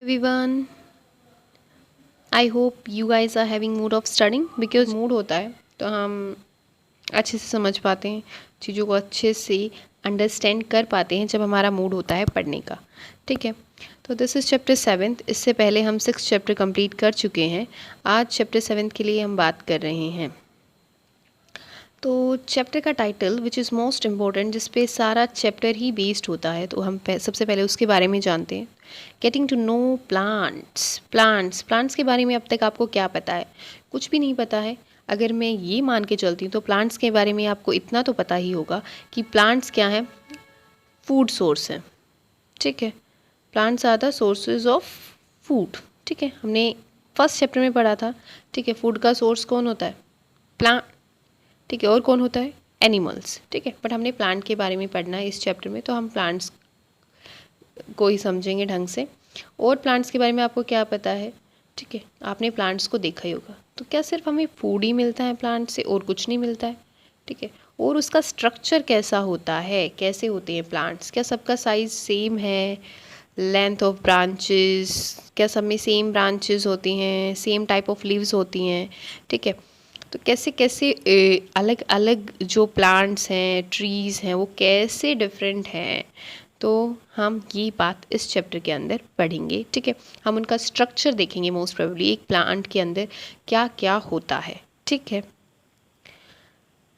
everyone, I hope you guys are having mood of studying because mood होता है तो हम अच्छे से समझ पाते हैं चीज़ों को, अच्छे से अंडरस्टैंड कर पाते हैं जब हमारा मूड होता है पढ़ने का। ठीक है, तो दिस इज़ चैप्टर 7। इससे पहले हम 6 चैप्टर कंप्लीट कर चुके हैं। आज चैप्टर 7 के लिए हम बात कर रहे हैं। तो चैप्टर का title which is most important, जिस पे सारा चैप्टर ही बेस्ड होता है, तो हम सबसे पहले उसके बारे में जानते हैं। गेटिंग टू नो प्लांट्स के बारे में अब तक आपको क्या पता है? कुछ भी नहीं पता है। अगर मैं ये मान के चलती हूँ तो प्लांट्स के बारे में आपको इतना तो पता ही होगा कि प्लांट्स क्या है, फूड सोर्स है। ठीक है, plants are the sources of food. ठीक है, हमने फर्स्ट चैप्टर में पढ़ा था। ठीक है, फूड का सोर्स कौन होता है? प्लांट। ठीक है, और कौन होता है? एनिमल्स। ठीक है, बट हमने प्लांट के बारे में पढ़ना है इस चैप्टर में, तो हम प्लांट्स को ही समझेंगे ढंग से। और प्लांट्स के बारे में आपको क्या पता है? ठीक है, आपने प्लांट्स को देखा ही होगा। तो क्या सिर्फ हमें फूड ही मिलता है प्लांट से और कुछ नहीं मिलता है? ठीक है, और उसका स्ट्रक्चर कैसा होता है, कैसे होते हैं प्लांट्स? क्या सबका साइज़ सेम है? लेंथ ऑफ ब्रांचेस, क्या सब में सेम ब्रांचेस होती हैं, सेम टाइप ऑफ लीव्स होती हैं? ठीक है, तो कैसे कैसे अलग अलग जो प्लांट्स हैं, ट्रीज़ हैं, वो कैसे डिफरेंट हैं, तो हम ये बात इस चैप्टर के अंदर पढ़ेंगे। ठीक है, हम उनका स्ट्रक्चर देखेंगे, मोस्ट प्रोबेबली एक प्लांट के अंदर क्या क्या होता है। ठीक है,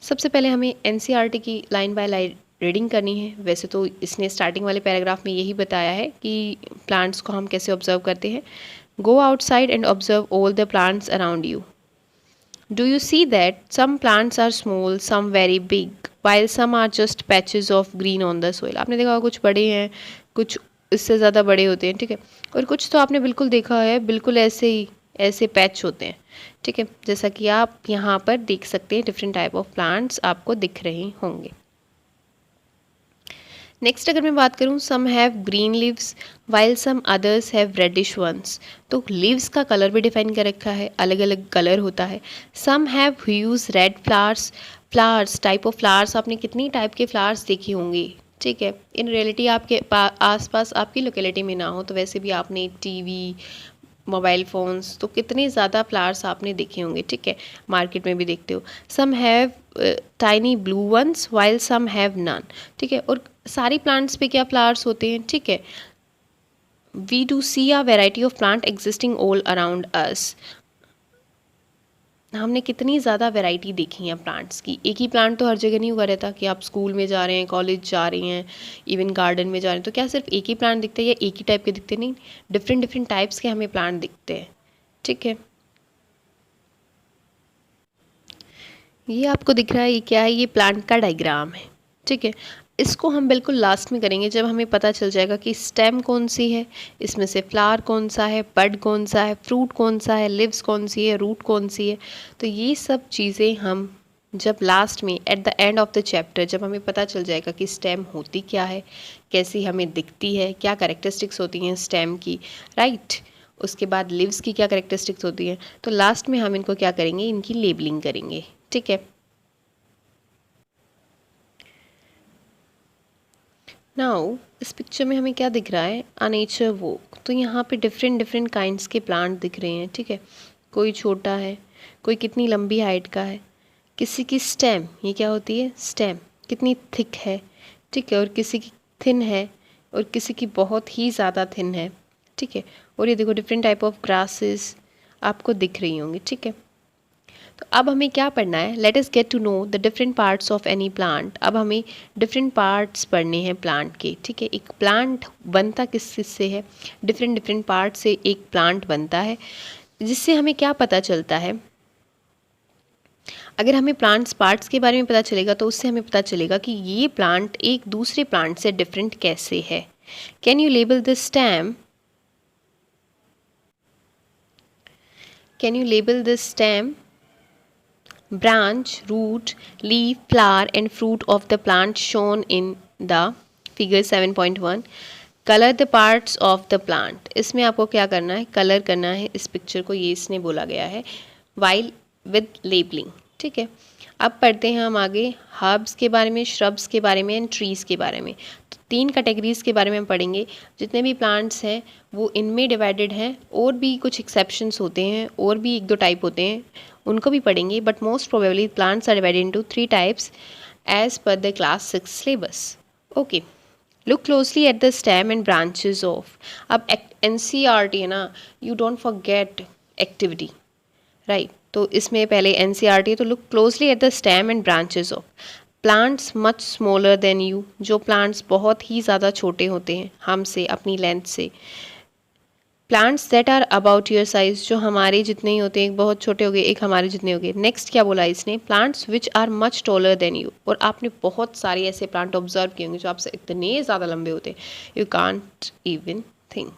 सबसे पहले हमें एनसीईआरटी की लाइन बाय लाइन रीडिंग करनी है। वैसे तो इसने स्टार्टिंग वाले पैराग्राफ में यही बताया है कि प्लांट्स को हम कैसे ऑब्जर्व करते हैं। Go outside and observe all the plants around you. Do you see that some plants are small, some very big, while some are just patches of green on the soil? आपने देखा होगा कुछ बड़े हैं, कुछ इससे ज़्यादा बड़े होते हैं। ठीक है, और कुछ तो आपने बिल्कुल देखा है, बिल्कुल ऐसे ही ऐसे पैच होते हैं। ठीक है, जैसा कि आप यहाँ पर देख सकते हैं, डिफरेंट टाइप ऑफ प्लांट्स आपको दिख रहे होंगे। नेक्स्ट अगर मैं बात करूँ, some have green leaves while some others have reddish ones. तो लीव्स का कलर भी डिफाइन कर रखा है, अलग अलग कलर होता है। Some have huge red flowers type of flowers, आपने कितनी टाइप के फ्लावर्स देखे होंगे। ठीक है, इन रियलिटी आपके आसपास आपकी लोकेलिटी में ना हो तो वैसे भी आपने टीवी, मोबाइल फ़ोन्स, तो कितने ज़्यादा फ्लावर्स आपने देखे होंगे। ठीक है, मार्केट में भी देखते हो। Some have tiny blue ones while some have none. ठीक है, और सारी प्लांट्स पे क्या फ्लावर्स होते हैं? ठीक है, we do see a variety of plant existing all around us. हमने कितनी ज़्यादा वैरायटी देखी है प्लांट्स की। एक ही प्लांट तो हर जगह नहीं उगा रहता कि आप स्कूल में जा रहे हैं, कॉलेज जा रही हैं, इवन गार्डन में जा रहे हैं, तो क्या सिर्फ एक ही प्लांट दिखते हैं या एक ही टाइप के दिखते? नहीं, डिफरेंट डिफरेंट टाइप्स के हमें प्लांट दिखते हैं। ठीक है, ये आपको दिख रहा है, ये क्या है? ये प्लांट का डायग्राम है। ठीक है, इसको हम बिल्कुल लास्ट में करेंगे जब हमें पता चल जाएगा कि स्टेम कौन सी है, इसमें से फ्लावर कौन सा है, बड कौन सा है, फ्रूट कौन सा है, लिव्स कौन सी है, रूट कौन सी है। तो ये सब चीज़ें हम जब लास्ट में at the end of the chapter, जब हमें पता चल जाएगा कि स्टेम होती क्या है, कैसी हमें दिखती है, क्या कैरेक्टरिस्टिक्स होती हैं स्टेम की, राइट, उसके बाद लिव्स की क्या कैरेक्टरिस्टिक्स होती हैं, तो लास्ट में हम इनको क्या करेंगे, इनकी लेबलिंग करेंगे। ठीक है, नाउ इस पिक्चर में हमें क्या दिख रहा है? A nature walk. तो यहाँ पे डिफरेंट डिफरेंट काइंड्स के प्लांट दिख रहे हैं। ठीक है, कोई छोटा है, कोई कितनी लंबी हाइट का है, किसी की स्टेम, ये क्या होती है? स्टेम कितनी थिक है। ठीक है, और किसी की थिन है, और किसी की बहुत ही ज़्यादा थिन है। ठीक है, और ये देखो डिफरेंट टाइप ऑफ ग्रासेस आपको दिख रही होंगी। ठीक है, तो अब हमें क्या पढ़ना है? Let us get to know the different parts of any plant. अब हमें डिफरेंट पार्ट्स पढ़ने हैं प्लांट के। ठीक है, एक प्लांट बनता किस किस से है? डिफरेंट डिफरेंट पार्ट से एक प्लांट बनता है, जिससे हमें क्या पता चलता है? अगर हमें प्लांट्स पार्ट्स के बारे में पता चलेगा तो उससे हमें पता चलेगा कि ये प्लांट एक दूसरे प्लांट से डिफरेंट कैसे है। Can you label this stem? Can you label this stem? Branch, root, leaf, flower and fruit of the plant shown in the figure 7.1. Color the parts of the plant. इसमें आपको क्या करना है? Colour करना है इस पिक्चर को, ये इसने बोला गया है while with labeling. ठीक है, अब पढ़ते हैं हम आगे हर्ब्स के बारे में, श्रब्स के बारे में एंड ट्रीज़ के बारे में। 3 कैटेगरीज़ के बारे में हम पढ़ेंगे। जितने भी प्लांट्स हैं वो इनमें डिवाइडेड हैं, और भी कुछ एक्सेप्शंस होते हैं, और भी 1-2 टाइप होते हैं, उनको भी पढ़ेंगे, but most probably plants are divided into 3 types as per the class 6 syllabus. Okay, look closely at the stem and branches of. अब NCERT है ना, you don't forget activity, right. तो इसमें पहले NCERT है, तो look closely at the stem and branches of plants much smaller than you. जो plants बहुत ही ज़्यादा छोटे होते हैं हमसे, अपनी लेंथ से। Plants that are about your size, जो हमारे जितने ही होते हैं, बहुत छोटे हो गए, एक हमारे जितने हो गए। नेक्स्ट क्या बोला इसने, plants which are much taller than you. और आपने बहुत सारे ऐसे प्लांट ऑब्जर्व किए होंगे जो आपसे इतने ज़्यादा लंबे होते हैं, यू कांट इवन थिंक।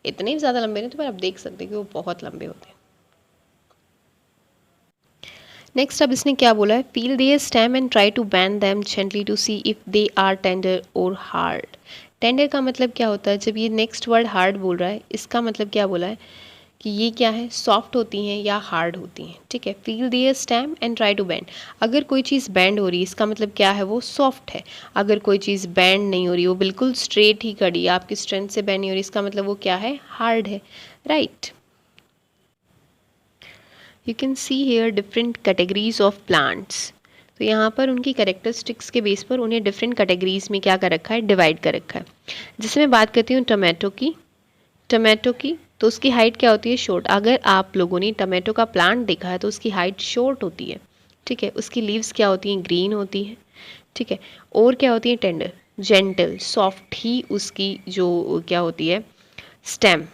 इतने ज़्यादा लंबे नहीं, तो पर आप देख सकते हैं कि वो बहुत लंबे होते हैं। नेक्स्ट अब इसने क्या बोला है, feel their stem and try to bend them gently to see if they are tender or hard. Tender का मतलब क्या होता है, जब ये नेक्स्ट वर्ड हार्ड बोल रहा है, इसका मतलब क्या बोला है कि ये क्या है, सॉफ्ट होती हैं या हार्ड होती हैं, ठीक है। Feel their stem and try to bend. अगर कोई चीज़ बेंड हो रही है, इसका मतलब क्या है, वो सॉफ्ट है। अगर कोई चीज़ बेंड नहीं हो रही, वो बिल्कुल स्ट्रेट ही खड़ी है, आपकी स्ट्रेंथ से बेंड नहीं हो रही, इसका मतलब वो क्या है, हार्ड है, right. You can see here different categories of plants. तो यहाँ पर उनकी कैरेक्टरिस्टिक्स के बेस पर उन्हें डिफरेंट कैटेगरीज में क्या कर रखा है, डिवाइड कर रखा है। जैसे मैं बात करती हूँ टमाटो की, तो उसकी हाइट क्या होती है, शॉर्ट। अगर आप लोगों ने टमाटो का प्लांट देखा है तो उसकी हाइट शॉर्ट होती है, ठीक है। उसकी लीव्स क्या होती हैं, ग्रीन होती है, ठीक है। और क्या होती है, टेंडर, जेंटल, सॉफ्ट ही उसकी जो क्या होती है, स्टेम,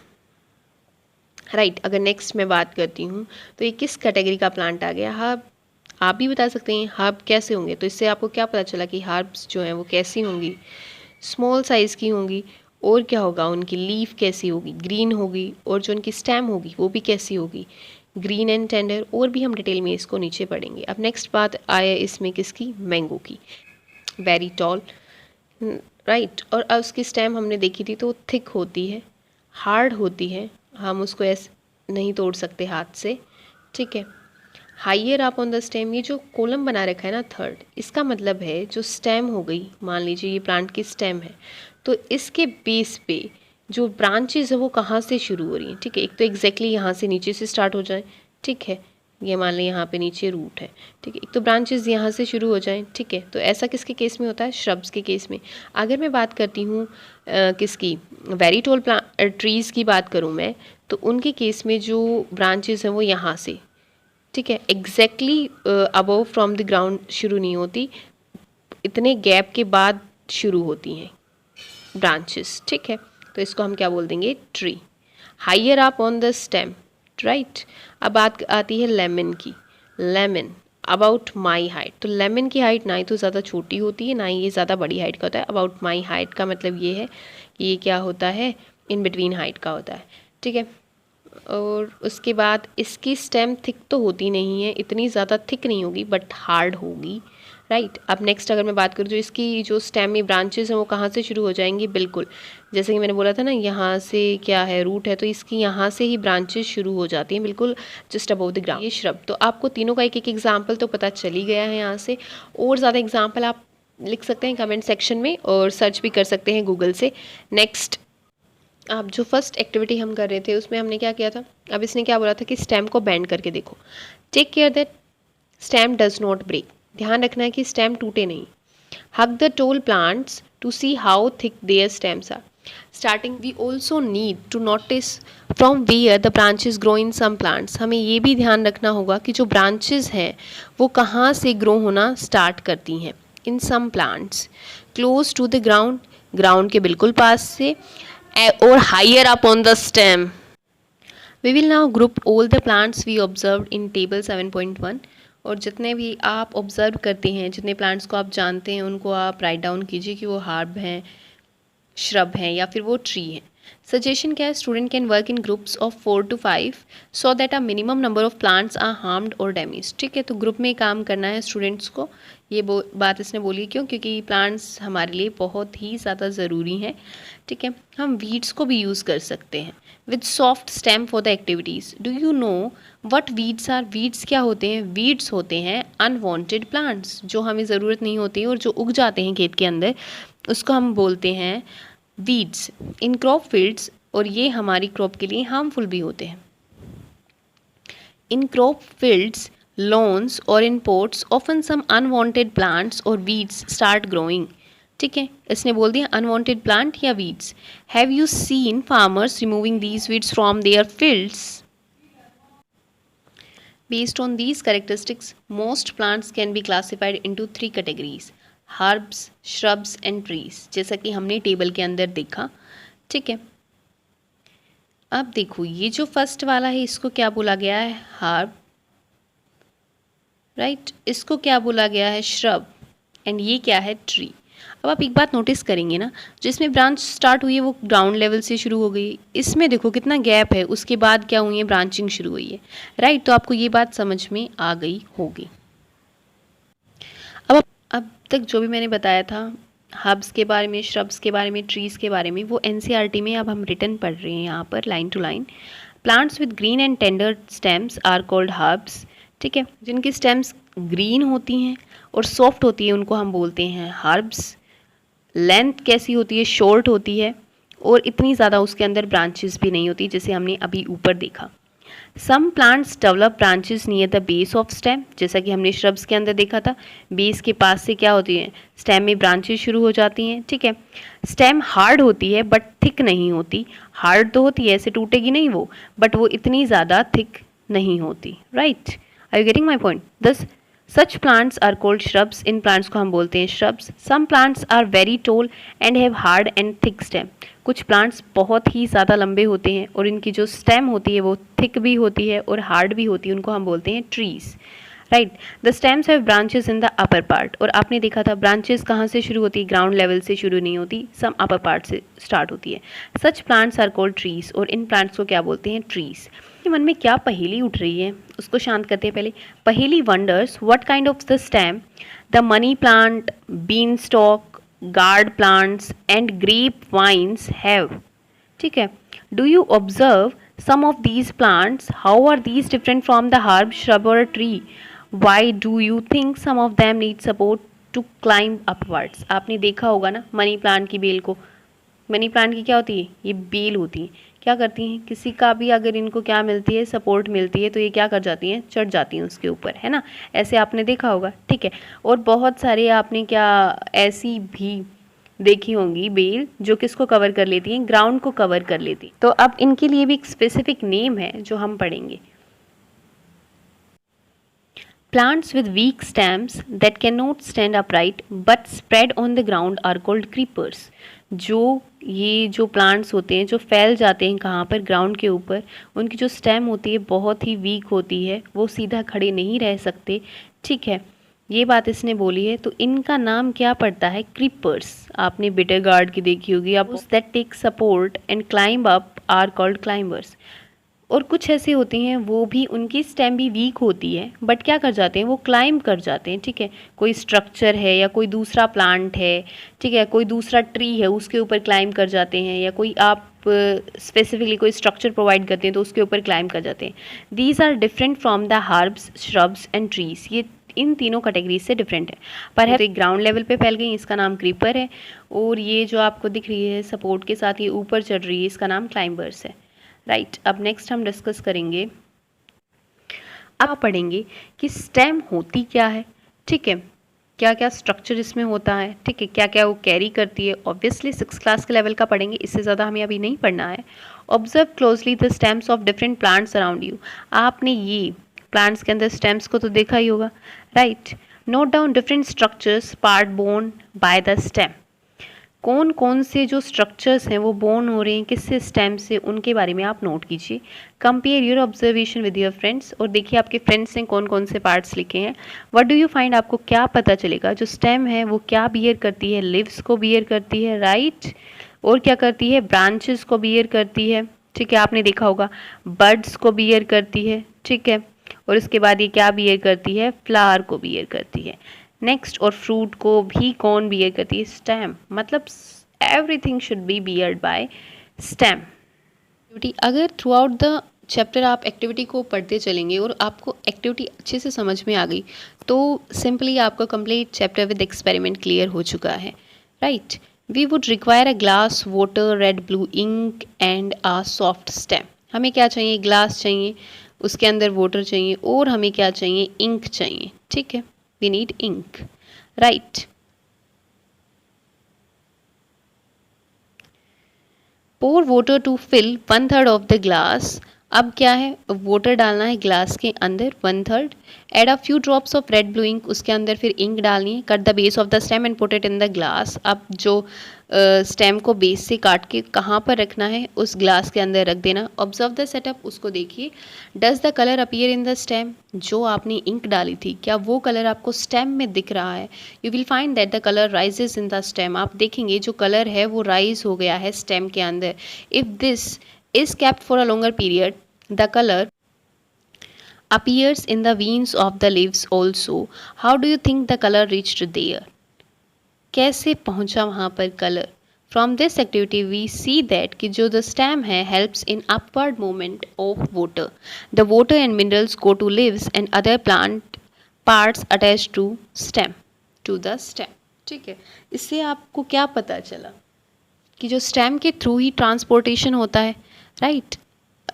राइट। अगर नेक्स्ट मैं बात करती हूँ तो ये किस कैटेगरी का प्लांट आ गया, हर्ब। आप भी बता सकते हैं हर्ब कैसे होंगे, तो इससे आपको क्या पता चला कि हर्ब्स जो हैं वो कैसी होंगी, स्मॉल साइज़ की होंगी। और क्या होगा, उनकी लीफ कैसी होगी, ग्रीन होगी। और जो उनकी स्टेम होगी वो भी कैसी होगी, ग्रीन एंड टेंडर। और भी हम डिटेल में इसको नीचे पढ़ेंगे। अब नेक्स्ट बात आया इसमें किसकी, मैंगो की, वेरी टॉल, राइट। और अब उसकी स्टेम हमने देखी थी, तो थिक होती है, हार्ड होती है, हम उसको ऐसे नहीं तोड़ सकते हाथ से, ठीक है। Higher up on the stem, ये जो कॉलम बना रखा है ना थर्ड, इसका मतलब है जो स्टेम हो गई, मान लीजिए ये प्लांट की स्टेम है, तो इसके बेस पे जो ब्रांचेस है वो कहाँ से शुरू हो रही हैं, ठीक है। एक तो एग्जैक्टली यहाँ से नीचे से स्टार्ट हो जाए, ठीक है। ये मान लें यहाँ पे नीचे रूट है, ठीक है। एक तो ब्रांचेस यहाँ से शुरू हो जाएं, ठीक है। तो ऐसा किसके केस में होता है, श्रब्स के केस में। अगर मैं बात करती हूँ किसकी, वेरी टॉल ट्रीज़ की बात करूँ मैं, तो उनके केस में जो ब्रांचेस हैं वो यहाँ से, ठीक है, exactly above from the ground शुरू नहीं होती, इतने गैप के बाद शुरू होती हैं ब्रांचेस, ठीक है। तो इसको हम क्या बोल देंगे, tree. Higher up on the stem, right. अब बात आती है लेमन की, लेमन अबाउट माई हाइट। तो लेमन की हाइट ना ही तो ज़्यादा छोटी होती है, ना ही ये ज़्यादा बड़ी हाइट का होता है। अबाउट माई हाइट का मतलब ये है कि ये क्या होता है, इन बिटवीन हाइट का होता है, ठीक है। और उसके बाद इसकी स्टेम थिक तो होती नहीं है, इतनी ज़्यादा थिक नहीं होगी, बट हार्ड होगी, राइट। अब नेक्स्ट अगर मैं बात करूँ, जो इसकी जो स्टेम में ब्रांचेस हैं वो कहाँ से शुरू हो जाएंगी, बिल्कुल जैसे कि मैंने बोला था ना, यहाँ से क्या है, रूट है, तो इसकी यहाँ से ही ब्रांचेस शुरू हो जाती हैं, बिल्कुल जस्ट अबव द ग्राउंड। ये श्रब, तो आपको तीनों का एक एक एग्जाम्पल तो पता चल ही गया है यहाँ से। और ज़्यादा एग्जाम्पल आप लिख सकते हैं कमेंट सेक्शन में, और सर्च भी कर सकते हैं गूगल से। नेक्स्ट, अब जो फर्स्ट एक्टिविटी हम कर रहे थे उसमें हमने क्या किया था, अब इसने क्या बोला था कि स्टेम को बेंड करके देखो, take care that stem does not break. ध्यान रखना है कि स्टेम टूटे नहीं। Hug the tall plants to see how thick their stems are. Starting we also need to notice from where the branches grow in some plants. हमें ये भी ध्यान रखना होगा कि जो ब्रांचेस हैं वो कहाँ से ग्रो होना स्टार्ट करती हैं। In some plants close to the ground, ground के बिल्कुल पास से, और higher up on the stem. We will now group all the plants we observe in table 7.1। और जितने भी आप ऑब्जर्व करते हैं, जितने प्लांट्स को आप जानते हैं, उनको आप राइट डाउन कीजिए कि वो हर्ब हैं, श्रब हैं, या फिर वो ट्री हैं। सजेशन क्या है, student can work in groups of 4 to 5 so that a minimum number of plants are harmed or damage. ठीक है, तो ग्रुप में काम करना है स्टूडेंट्स को। ये बात इसने बोली क्यों, क्योंकि प्लांट्स हमारे लिए बहुत ही ज़्यादा ज़रूरी हैं। ठीक है, हम वीड्स को भी यूज़ कर सकते हैं with soft stem for the activities. Do you know what weeds are? Weeds क्या होते हैं? वीड्स होते हैं अनवांटेड प्लांट्स जो हमें ज़रूरत नहीं होती और जो उग जाते हैं खेत के अंदर, उसको हम बोलते हैं वीड्स इन क्रॉप फील्ड्स, और ये हमारी क्रॉप के लिए हार्मफुल भी होते हैं। इन क्रॉप फील्ड्स, lawns और in pots often some unwanted plants or weeds start growing। ठीक है, इसने बोल दिया unwanted plant या weeds। Have you seen farmers removing these weeds from their fields? Based on these characteristics, most plants can be classified into 3 categories: herbs, shrubs and trees, जैसा कि हमने table के अंदर देखा। ठीक है, अब देखो ये जो फर्स्ट वाला है इसको क्या बोला गया है? Herb, right. इसको क्या बोला गया है? श्रब। एंड ये क्या है? ट्री। अब आप एक बात नोटिस करेंगे ना, जिसमें ब्रांच स्टार्ट हुई है वो ग्राउंड लेवल से शुरू हो गई। इसमें देखो कितना गैप है, उसके बाद क्या हुई है? ब्रांचिंग शुरू हुई है, राइट। तो आपको ये बात समझ में आ गई होगी। अब तक जो भी मैंने बताया था हर्ब्स के बारे में, श्रब्स के बारे में, ट्रीज़ के बारे में, वो एनसीईआरटी में अब हम रिटर्न पढ़ रहे हैं यहाँ पर line to line. Plants with green and tender stems are called herbs. ठीक है, जिनकी स्टेम्स ग्रीन होती हैं और सॉफ्ट होती है उनको हम बोलते हैं हर्ब्स। लेंथ कैसी होती है? शॉर्ट होती है, और इतनी ज़्यादा उसके अंदर ब्रांचेस भी नहीं होती, जैसे हमने अभी ऊपर देखा। Some plants develop branches near the base of stem, जैसा कि हमने श्रब्स के अंदर देखा था। बेस के पास से क्या होती है? स्टेम में ब्रांचेस शुरू हो जाती हैं। ठीक है, स्टेम हार्ड होती है बट थिक नहीं होती। हार्ड तो होती है, ऐसे टूटेगी नहीं वो, बट वो इतनी ज़्यादा थिक नहीं होती, right. Are you getting my point? Thus such plants are called shrubs, इन प्लांट्स को हम बोलते हैं shrubs. Some plants are very tall and have hard and thick stem, कुछ प्लांट्स बहुत ही ज़्यादा लंबे होते हैं और इनकी जो स्टेम होती है वो थिक भी होती है और हार्ड भी होती है, उनको हम बोलते हैं trees, right. The stems have branches in the upper part, और आपने देखा था ब्रांचेस कहाँ से शुरू होती है? ग्राउंड लेवल से शुरू नहीं होती, सम अपर पार्ट से स्टार्ट होती है। Such plants are called trees, और इन प्लांट्स को क्या बोलते हैं? ट्रीज। मन में क्या पहेली उठ रही है उसको शांत करते हैं पहले। Paheli wonders what kind of the stem the money plant, bean stalk, gourd plants and grape vines have. ठीक है, do you observe some of these plants? How are these different from the herb, shrub और tree? Why do you think some of them need support to climb upwards? आपने देखा होगा ना money plant की बेल को। मनी प्लांट की क्या होती है? ये बेल होती है। क्या करती हैं? किसी का भी अगर इनको क्या मिलती है? सपोर्ट मिलती है, तो ये क्या कर जाती हैं? चढ़ जाती हैं उसके ऊपर, है ना। ऐसे आपने देखा होगा, ठीक है। और बहुत सारे आपने क्या ऐसी भी देखी होंगी बेल जो किसको कवर कर लेती हैं? ग्राउंड को कवर कर लेती। तो अब इनके लिए भी एक स्पेसिफिक नेम है जो हम पढ़ेंगे। Plants with weak stems that cannot stand upright but spread on the ground are called creepers। ये जो प्लांट्स होते हैं जो फैल जाते हैं कहाँ पर? ग्राउंड के ऊपर। उनकी जो स्टेम होती है बहुत ही वीक होती है, वो सीधा खड़े नहीं रह सकते। ठीक है, ये बात इसने बोली है, तो इनका नाम क्या पड़ता है? क्रीपर्स। आपने बिटर गार्ड की देखी होगी। अब that take support and climb up are called climbers. और कुछ ऐसे होते हैं वो भी, उनकी स्टेम भी वीक होती है बट क्या कर जाते हैं? वो क्लाइंब कर जाते हैं। ठीक है, कोई स्ट्रक्चर है या कोई दूसरा प्लांट है, ठीक है, कोई दूसरा ट्री है, उसके ऊपर क्लाइंब कर जाते हैं, या कोई आप स्पेसिफिकली कोई स्ट्रक्चर प्रोवाइड करते हैं तो उसके ऊपर क्लाइंब कर जाते हैं। These are different from the herbs, shrubs and trees. ये इन तीनों कैटेगरीज से डिफरेंट है, पर है तो ग्राउंड लेवल पे फैल गई, इसका नाम क्रीपर है। और ये जो आपको दिख रही है सपोर्ट के साथ ये ऊपर चढ़ रही है, इसका नाम क्लाइंबर्स है, राइट। अब नेक्स्ट हम डिस्कस करेंगे, अब पढ़ेंगे कि स्टेम होती क्या है। ठीक है, क्या क्या स्ट्रक्चर इसमें होता है, ठीक है, क्या क्या वो कैरी करती है। ऑब्वियसली 6th क्लास के लेवल का पढ़ेंगे, इससे ज़्यादा हमें अभी नहीं पढ़ना है। Observe closely the stems of different plants around you. आपने ये प्लांट्स के अंदर स्टेम्स को तो देखा ही होगा, right. Note down different structures part born by the stem. कौन कौन से जो स्ट्रक्चर्स हैं वो बोर्न हो रहे हैं किससे? स्टेम से, उनके बारे में आप नोट कीजिए। Compare your observation with your friends, और देखिए आपके फ्रेंड्स ने कौन कौन से पार्ट्स लिखे हैं। What do you find? आपको क्या पता चलेगा? जो स्टेम है वो क्या बियर करती है? लिव्स को बियर करती है, राइट। और क्या करती है? ब्रांचेस को बियर करती है, ठीक है, आपने देखा होगा। बर्ड्स को बियर करती है, ठीक है। और इसके बाद ये क्या बियर करती है? फ्लावर को बियर करती है। नेक्स्ट, और फ्रूट को भी कौन बियर करती है? स्टेम। मतलब everything should be beard by stem. अगर थ्रू आउट द चैप्टर आप एक्टिविटी को पढ़ते चलेंगे और आपको एक्टिविटी अच्छे से समझ में आ गई, तो सिंपली आपका complete chapter with experiment clear हो चुका है, right. We would require a glass, water, red blue ink and a soft stem. हमें क्या चाहिए? ग्लास चाहिए, उसके अंदर वाटर चाहिए और हमें क्या चाहिए? इंक चाहिए। ठीक है, we need ink, right. Pour water to fill 1/3 of the glass. अब क्या है? वाटर डालना है ग्लास के अंदर 1/3। Add a few drops of red blue ink, उसके अंदर फिर इंक डालनी है। Cut the base of the stem and put it in the glass. अब जो स्टेम को बेस से काट के कहाँ पर रखना है? उस ग्लास के अंदर रख देना। ऑब्जर्व द सेटअप, उसको देखिए। Does the colour appear in the stem? जो आपने इंक डाली थी, क्या वो कलर आपको स्टेम में दिख रहा है? You will find that the colour rises in the stem. आप देखेंगे जो कलर है वो राइज हो गया है स्टेम के अंदर। If this is kept for a longer period, the color appears in the veins of the leaves also. How do you think the color reached there? कैसे पहुंचा वहाँ पर colour? From this activity we see that कि जो the stem है helps in upward movement of water. The water and minerals go to leaves and other plant parts attached to stem, to the stem. ठीक है, इससे आपको क्या पता चला? कि जो स्टेम के थ्रू ही ट्रांसपोर्टेशन होता है, राइट।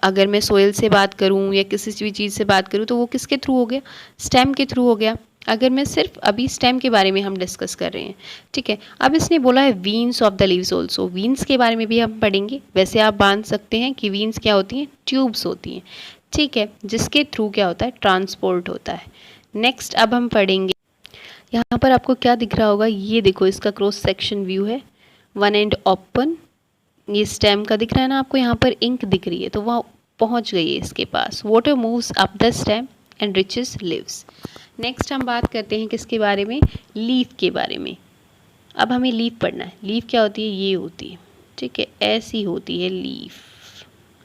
अगर मैं सोइल से बात करूं या किसी भी चीज़ से बात करूं तो वो किसके थ्रू हो गया? स्टेम के थ्रू हो गया। अगर मैं सिर्फ अभी स्टेम के बारे में हम डिस्कस कर रहे हैं, ठीक है। अब इसने बोला है veins of the leaves also. Veins के बारे में भी हम पढ़ेंगे। वैसे आप मान सकते हैं कि वीन्स क्या होती हैं? ट्यूब्स होती हैं, ठीक है, जिसके थ्रू क्या होता है? ट्रांसपोर्ट होता है। नेक्स्ट अब हम पढ़ेंगे, यहाँ पर आपको क्या दिख रहा होगा? ये देखो, इसका क्रॉस सेक्शन व्यू है। वन एंड ओपन, ये स्टेम का दिख रहा है ना आपको? यहाँ पर इंक दिख रही है तो वह पहुँच गई है इसके पास। Water moves up the stem and reaches leaves. Next हम बात करते हैं किसके बारे में? लीफ के बारे में। अब हमें लीफ पढ़ना है। लीफ क्या होती है? ये होती है, ठीक है, ऐसी होती है leaf,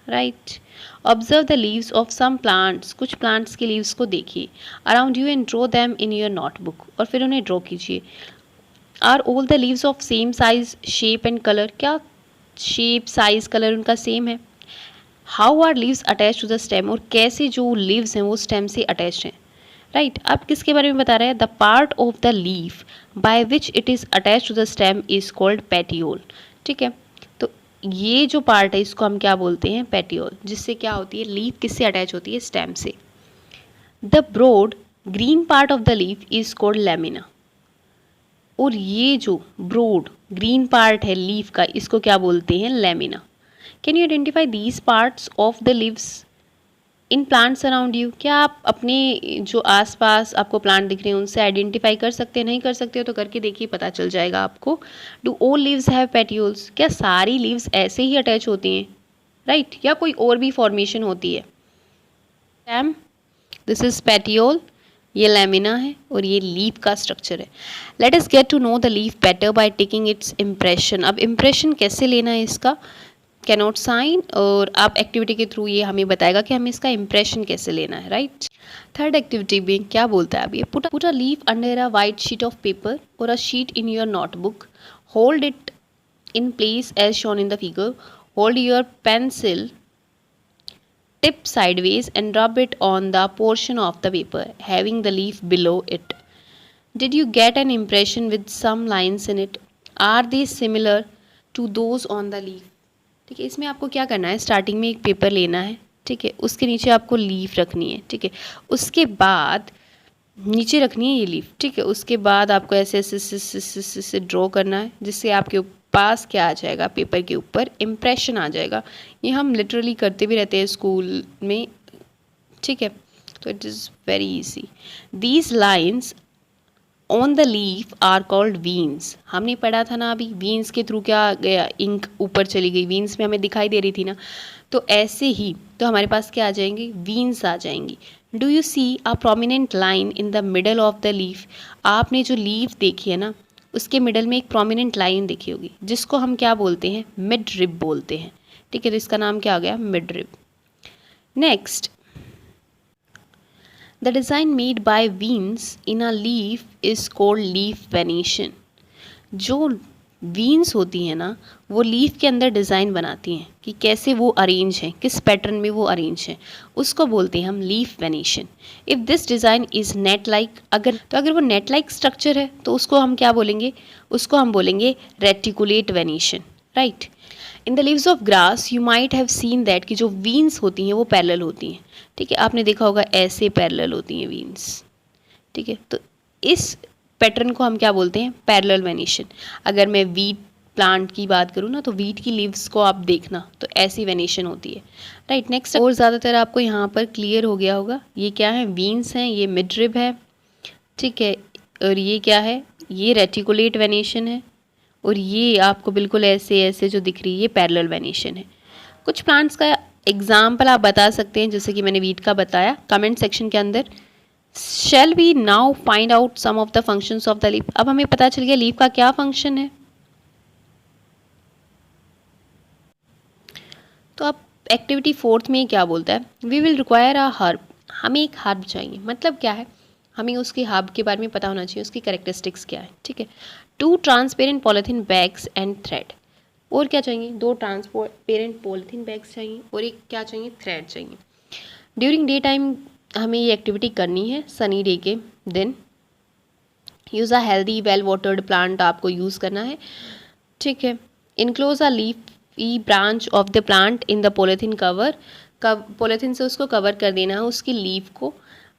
right. Observe the leaves of some plants. कुछ प्लांट्स के लीव्स को देखिए around you and draw them in your notebook, और फिर उन्हें ड्रॉ कीजिए। Are all the leaves of same size, shape and colour? क्या शेप, साइज, कलर उनका सेम है? How are leaves attach to the stem? और कैसे जो लीव्स हैं वो स्टेम से अटैच हैं, राइट। अब किसके बारे में बता रहा है? The part of the leaf by which it is attach to the stem is called petiole, ठीक है। तो ये जो पार्ट है इसको हम क्या बोलते हैं? पेटियोल, जिससे क्या होती है? लीफ किससे अटैच होती है? स्टेम से। The broad green part of the leaf is called lamina. और ये जो ब्रॉड ग्रीन पार्ट है लीफ का, इसको क्या बोलते हैं? Lamina. Can you identify these parts of the leaves in plants around you? क्या आप अपने जो आसपास आपको प्लांट दिख रहे हैं उनसे आइडेंटिफाई कर सकते हैं? नहीं कर सकते हो तो करके देखिए, पता चल जाएगा आपको। Do all leaves have petioles? क्या सारी लीव्स ऐसे ही अटैच होती हैं, राइट, या कोई और भी फॉर्मेशन होती है? स्टेम, दिस इज पेटियोल, ये लैमिना है और ये लीफ का स्ट्रक्चर है। Let us get to know the leaf better by taking its impression. अब इम्प्रेशन कैसे लेना है इसका? कैनॉट साइन, और आप एक्टिविटी के थ्रू ये हमें बताएगा कि हमें इसका इम्प्रेशन कैसे लेना है, राइट। थर्ड एक्टिविटी में क्या बोलता है? अब ये put a leaf under a white sheet of paper और a sheet in your notebook. Hold it in place as shown in the figure. Hold your pencil tip sideways and rub it on the portion of the paper having the leaf below it. Did you get an impression with some lines in it? Are they similar to those on the leaf? ठीक है, इसमें आपको क्या करना है? Starting में एक paper लेना है, ठीक है, उसके नीचे आपको लीफ रखनी है, ठीक है, उसके बाद नीचे रखनी है ये लीफ, ठीक है, उसके बाद आपको ऐसे ऐसे ऐसे ड्रॉ करना है जिससे आपके पास क्या आ जाएगा? पेपर के ऊपर इम्प्रेशन आ जाएगा। ये हम लिटरली करते भी रहते हैं स्कूल में, ठीक है, तो it is very easy. These lines on the leaf are called veins. हमने पढ़ा था ना अभी, वीन्स के थ्रू क्या गया? इंक ऊपर चली गई, वीन्स में हमें दिखाई दे रही थी ना, तो ऐसे ही तो हमारे पास क्या आ जाएंगी? वीन्स आ जाएंगी। Do you see a prominent line in the middle of the leaf? आपने जो लीफ देखी है ना, उसके मिडल में एक प्रोमिनेंट लाइन देखी होगी जिसको हम क्या बोलते हैं? मिड रिब बोलते हैं, ठीक है, तो इसका नाम क्या आ गया? Midrib. Next, the design made by veins in a leaf is called leaf venation. जो वीन्स होती हैं ना, वो लीफ के अंदर डिज़ाइन बनाती हैं कि कैसे वो अरेंज हैं, किस पैटर्न में वो अरेंज हैं, उसको बोलते हैं हम leaf venation. If this design is net like, अगर वो नेट लाइक स्ट्रक्चर है तो उसको हम क्या बोलेंगे, उसको हम बोलेंगे reticulate venation, right. In the leaves of grass you might have seen that कि जो वीन्स होती हैं वो पैरेलल होती हैं, ठीक है, आपने देखा होगा ऐसे पैरेलल होती हैं वीन्स, ठीक है। तो इस पैटर्न को हम क्या बोलते हैं, पैरेलल वेनेशन। अगर मैं वीट प्लांट की बात करूँ ना, तो वीट की लीव्स को आप देखना तो ऐसी वेनेशन होती है, राइट। नेक्स्ट, और ज़्यादातर आपको यहाँ पर क्लियर हो गया होगा, ये क्या है, वीन्स हैं, ये मिडरिब है, ठीक है, और ये क्या है, ये रेटिकुलेट वेनेशन है, और ये आपको बिल्कुल ऐसे ऐसे जो दिख रही है ये पैरेलल वेनेशन है। कुछ प्लांट्स का एग्जाम्पल आप बता सकते हैं, जैसे कि मैंने वीट का बताया, कमेंट सेक्शन के अंदर। Shall we now find out some of the functions of the leaf? अब हमें पता चल गया लीफ का क्या फंक्शन है। तो अब एक्टिविटी 4 में क्या बोलता है, we will require a herb, हमें एक हर्ब चाहिए। मतलब क्या है, हमें उसके हर्ब के बारे में पता होना चाहिए, उसकी कैरेक्टरिस्टिक्स क्या है, ठीक है। 2 transparent polythene bags and thread, और क्या चाहिए, 2 ट्रांसपेरेंट पॉलिथीन बैग्स चाहिए और एक क्या चाहिए, थ्रेड चाहिए। ड्यूरिंग डे टाइम हमें ये एक्टिविटी करनी है, सनी डे के दिन। Use a healthy well watered plant आपको यूज़ करना है, ठीक है। Enclose a leafy branch of the plant in the polythene cover, polythene से उसको कवर कर देना है, उसकी लीफ को,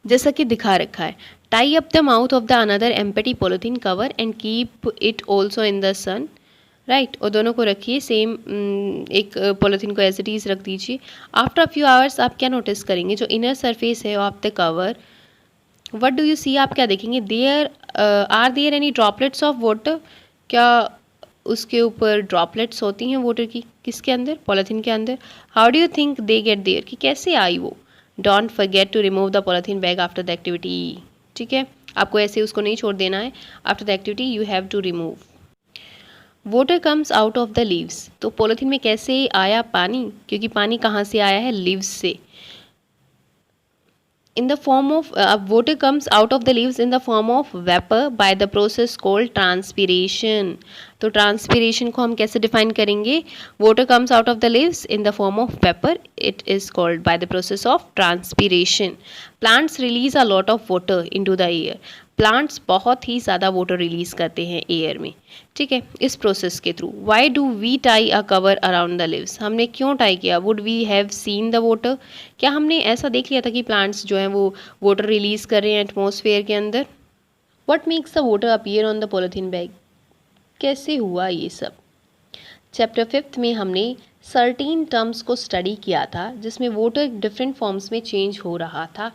जैसा कि दिखा रखा है। Tie up the mouth of the another empty polythene cover and keep it also in the sun, right. और दोनों को रखिए सेम, एक पॉलीथीन को एज इट इज़ रख दीजिए। आफ्टर अ फ्यू आवर्स आप क्या नोटिस करेंगे, जो इनर सरफेस है of the cover, what do you see, आप क्या देखेंगे, there are there any droplets of water, क्या उसके ऊपर ड्रॉपलेट्स होती हैं वाटर की, किसके अंदर, पॉलीथीन के अंदर। How do you think they get there, कि कैसे आई वो। Don't forget to remove the polythene bag after the activity, ठीक है, आपको ऐसे उसको नहीं छोड़ देना है, after the activity you have to remove. Water comes out of the leaves, तो पॉलीथीन में कैसे आया पानी, क्योंकि पानी कहाँ से आया है, लीव्स से। in the form of water comes out of the leaves in the form of vapor by the process called transpiration। तो transpiration को हम कैसे define करेंगे, water comes out of the leaves in the form of vapor, it is called by the process of transpiration। plants release a lot of water into the air, plants बहुत ही ज़्यादा water release करते हैं air में, ठीक है, इस process के through. Why do we tie a cover around the leaves, हमने क्यों टाई किया, would we have seen the water, क्या हमने ऐसा देख लिया था कि प्लांट्स जो हैं वो वाटर रिलीज़ कर रहे हैं एटमॉस्फेयर के अंदर। What makes the water appear on the polythene bag, कैसे हुआ ये सब। चैप्टर 5 में हमने सर्टीन टर्म्स को स्टडी किया था, जिसमें वाटर डिफरेंट फॉर्म्स में चेंज हो रहा था,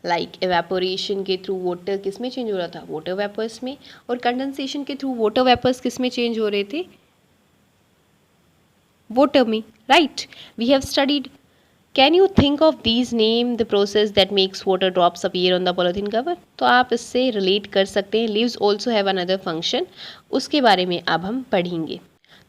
लाइक एवेपोरेशन के थ्रू वाटर किस में चेंज हो रहा था, वाटर वेपर्स में, और कंडेंसेशन के थ्रू वाटर वेपर्स किस में चेंज हो रहे थे, वाटर में, right. We have studied. Can you think of these name the process that makes water drops appear on the polythene cover, तो आप इससे रिलेट कर सकते हैं। Leaves also have another function, उसके बारे में अब हम पढ़ेंगे।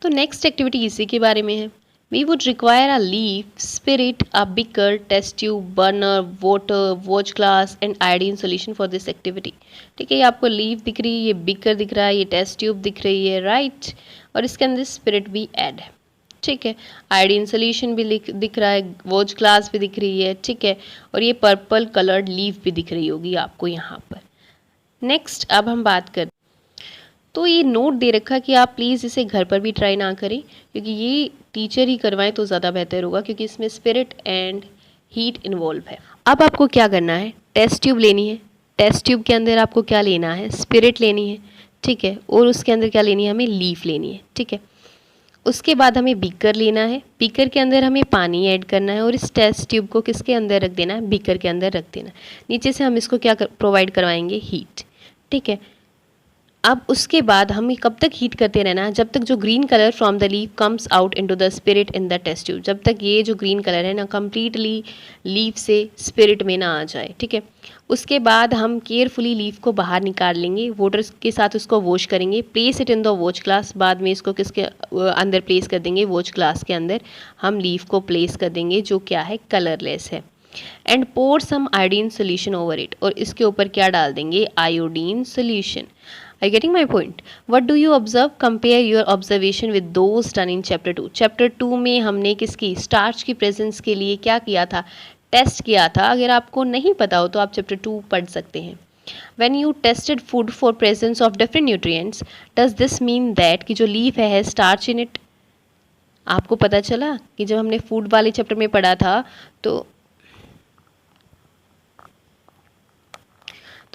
तो नेक्स्ट एक्टिविटी इसी के बारे में है। We would require a leaf, spirit, a beaker, test tube, burner, water, watch glass and iodine solution for this activity। ठीक है, ये आपको लीफ दिख रही है, ये बीकर दिख रहा है, ये टेस्ट ट्यूब दिख रही है, राइट, और इसके अंदर स्पिरिट भी ऐड है, ठीक है, आयोडीन सोल्यूशन भी दिख रहा है, वॉच ग्लास भी दिख रही है, ठीक है, और ये पर्पल कलर्ड लीफ भी दिख रही होगी आपको यहाँ पर। नेक्स्ट अब हम बात करते, तो ये नोट दे रखा कि आप प्लीज़ इसे घर पर भी ट्राई ना करें, क्योंकि ये टीचर ही करवाएं तो ज़्यादा बेहतर होगा, क्योंकि इसमें स्पिरिट एंड हीट इन्वॉल्व है। अब आपको क्या करना है, टेस्ट ट्यूब लेनी है, टेस्ट ट्यूब के अंदर आपको क्या लेना है, स्पिरिट लेनी है, ठीक है, और उसके अंदर क्या लेनी है, हमें लीफ लेनी है, ठीक है। उसके बाद हमें बीकर लेना है, बीकर के अंदर हमें पानी ऐड करना है, और इस टेस्ट ट्यूब को किसके अंदर रख देना है, बीकर के अंदर रख देना है। नीचे से हम इसको क्या प्रोवाइड करवाएंगे, हीट, ठीक है। अब उसके बाद हमें कब तक हीट करते रहना है, जब तक जो green colour from the leaf comes out into the spirit in the test tube, जब तक ये जो ग्रीन कलर है ना कम्प्लीटली लीफ से स्पिरिट में ना आ जाए, ठीक है। उसके बाद हम केयरफुली लीफ को बाहर निकाल लेंगे, वाटर के साथ उसको वॉश करेंगे, place it in the watch glass, बाद में इसको किसके अंदर प्लेस कर देंगे, वॉच ग्लास के अंदर हम लीफ को प्लेस कर देंगे, जो क्या है, कलरलेस है। And pour some iodine solution over it, और इसके ऊपर क्या डाल देंगे, iodine solution. Are you getting my point? What do you observe? Compare your observation with those done in chapter 2. Chapter 2 में हमने किसकी स्टार्च की प्रेजेंस के लिए क्या किया था? टेस्ट किया था. अगर आपको नहीं पता हो तो आप चैप्टर 2 पढ़ सकते हैं. When you tested food for presence of different nutrients, does this mean that कि जो लीफ है starch in it? आपको पता चला कि जब हमने फूड वाले चैप्टर में पढ़ा था तो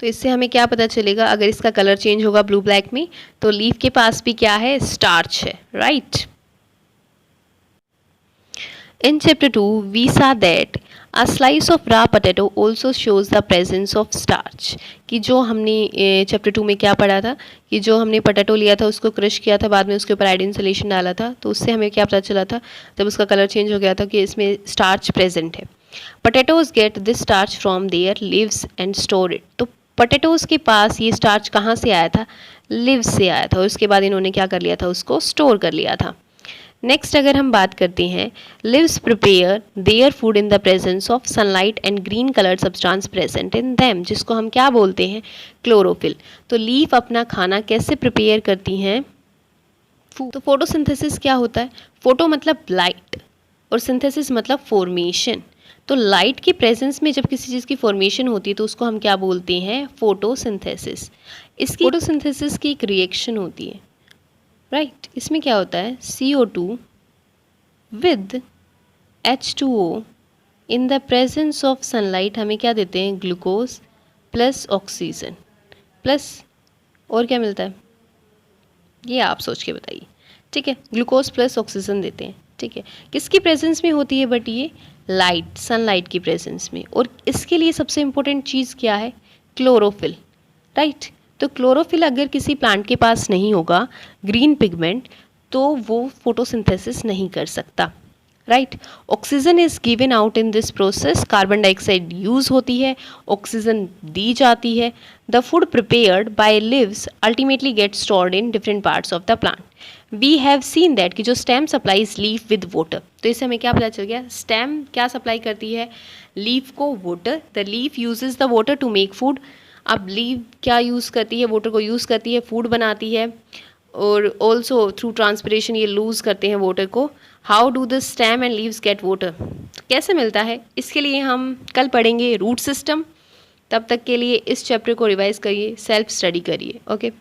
इससे हमें क्या पता चलेगा? अगर इसका कलर चेंज होगा ब्लू ब्लैक में तो लीफ के पास भी क्या है? स्टार्च है, right? In chapter 2 we saw that a slice of raw potato also shows the presence of starch. कि जो हमने चैप्टर 2 में क्या पढ़ा था कि जो हमने पोटैटो लिया था उसको क्रश किया था, बाद में उसके ऊपर आयोडीन सोल्यूशन डाला था, तो उससे हमें क्या पता चला था जब उसका कलर चेंज हो गया था कि इसमें स्टार्च प्रेजेंट है. Potatoes get this starch from their leaves and store it. तो पोटैटोज़ के पास ये स्टार्च कहाँ से आया था? लिव्स से आया था और उसके बाद इन्होंने क्या कर लिया था? उसको स्टोर कर लिया था. नेक्स्ट अगर हम बात करते हैं, leaves prepare their food in the presence of sunlight and green colour substance present in them, जिसको हम क्या बोलते हैं? क्लोरोफिल. तो लीफ अपना खाना कैसे प्रिपेयर करती हैं? तो फोटोसिंथेसिस क्या होता है? फोटो मतलब लाइट और सिंथेसिस मतलब फॉर्मेशन. तो लाइट की प्रेजेंस में जब किसी चीज़ की फॉर्मेशन होती है तो उसको हम क्या बोलते हैं? फोटोसिंथेसिस. इसकी फोटोसिंथेसिस की एक रिएक्शन होती है, राइट? इसमें क्या होता है? CO2 with H2O in the presence of sunlight हमें क्या देते हैं? ग्लूकोज प्लस ऑक्सीजन प्लस और क्या मिलता है? ये आप सोच के बताइए, ठीक है? ग्लूकोज प्लस ऑक्सीजन देते हैं, ठीक है? किसकी प्रेजेंस में होती है? बट ये लाइट, सनलाइट की प्रेजेंस में. और इसके लिए सबसे इम्पोर्टेंट चीज़ क्या है? Chlorophyll, right? तो क्लोरोफिल अगर किसी प्लांट के पास नहीं होगा, ग्रीन पिगमेंट, तो वो फोटोसिंथेसिस नहीं कर सकता, right? Oxygen is given out in this process. Carbon dioxide use होती है, ऑक्सीजन दी जाती है. The food prepared by leaves ultimately get stored in different parts of the plant. We have seen that कि जो stem supplies leaf with water. तो इससे हमें क्या पता चल गया? स्टेम क्या सप्लाई करती है? लीफ को water. The leaf uses the water to make food. अब लीफ क्या यूज़ करती है? वाटर को यूज़ करती है, फूड बनाती है, और ऑल्सो थ्रू ट्रांसपिरेशन ये लूज़ करते हैं वाटर को. How do the stem and leaves get water? कैसे मिलता है? इसके लिए हम कल पढ़ेंगे रूट सिस्टम. तब तक के लिए इस चैप्टर को रिवाइज करिए, सेल्फ स्टडी करिए. ओके.